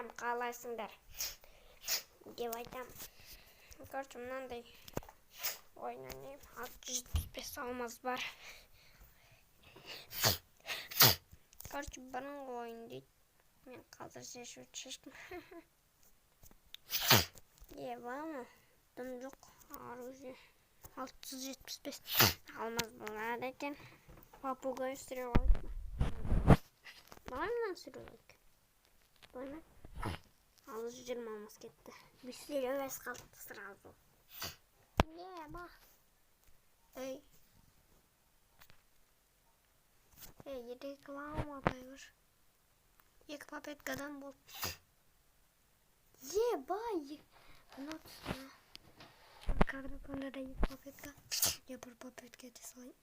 айтам, қалайсыңдар деп айтам. Короче, мынандай ойын ойнаймын. 675 алмаз бар. Короче, бұрынғы ойын дейді. Мен қазір шештім. Ебама, дым жоқ. Оружие 675 алмаз болады екен. Попугай сүре алайық ма? Балайымнан сүре алайық. Болай ма? 620 алмаз кетті. Бүсілер өз қалыпты сразу. Еба. Эй, реклама байғыр. 2 попеткадан болды. Ебай! Ну, когда понадо 2 попетка, я бір попетка ете салайын.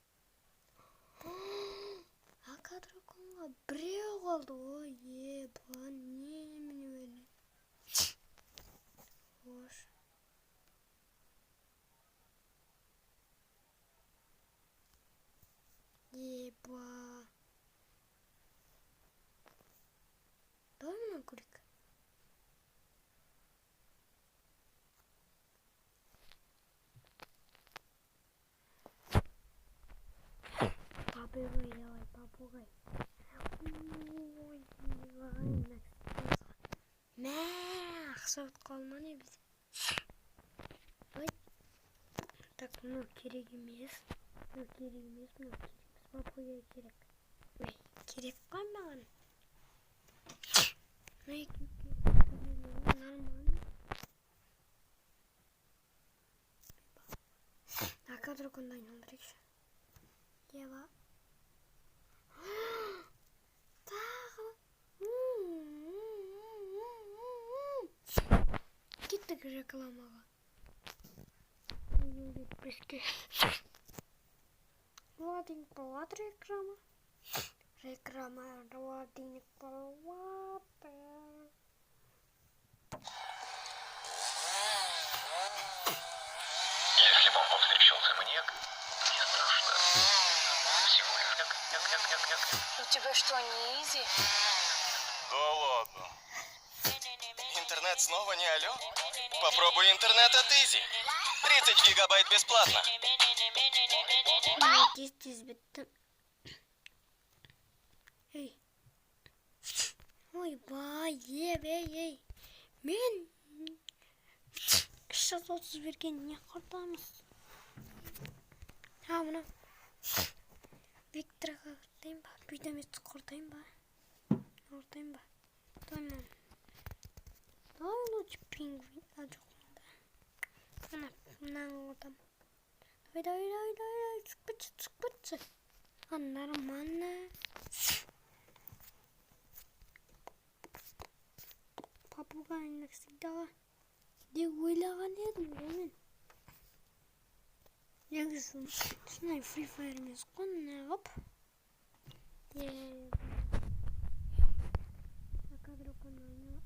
А кадраконға біреу қалды. Ой, еба, немене өлі. Хош. Еба. Давай мына көрейік. Попугай, давай, попугай. Ой, ебай. Мә, ақша қалма не біз. Ой. Так, ну керек емес. Ну керек емес, ну керек. Попугай керек. Ой, керек қой маған. Ну нормально. А кадраконды айналдырайықшы. Еба. Тағы. Кеттік рекламаға. Бізге. Лодинг болады реклама. Реклама лодинг болады. Если вам повстречался маньяк, не страшно. Всего лишь няк. У тебя что, не изи? Да ладно. Интернет снова не алло? Попробуй интернет от Изи. 30 гигабайт бесплатно. Тез бітті. Ей. Ойбай, ей. Мен 330 берген не құртамыз? Ha, мұна. Викторға құртайын ба? Бүйтеместі құртайын ба? Құртайын ба? Tamam. Давай лучше пингвин. А жоқ. Мынаны құртам. Давай. Çıkпытшы. А, нормально. Попугайны всегда деп ойлаған едім мен. Негізі шынай Free Fire емес қой, неғып. Кадракон ойнау.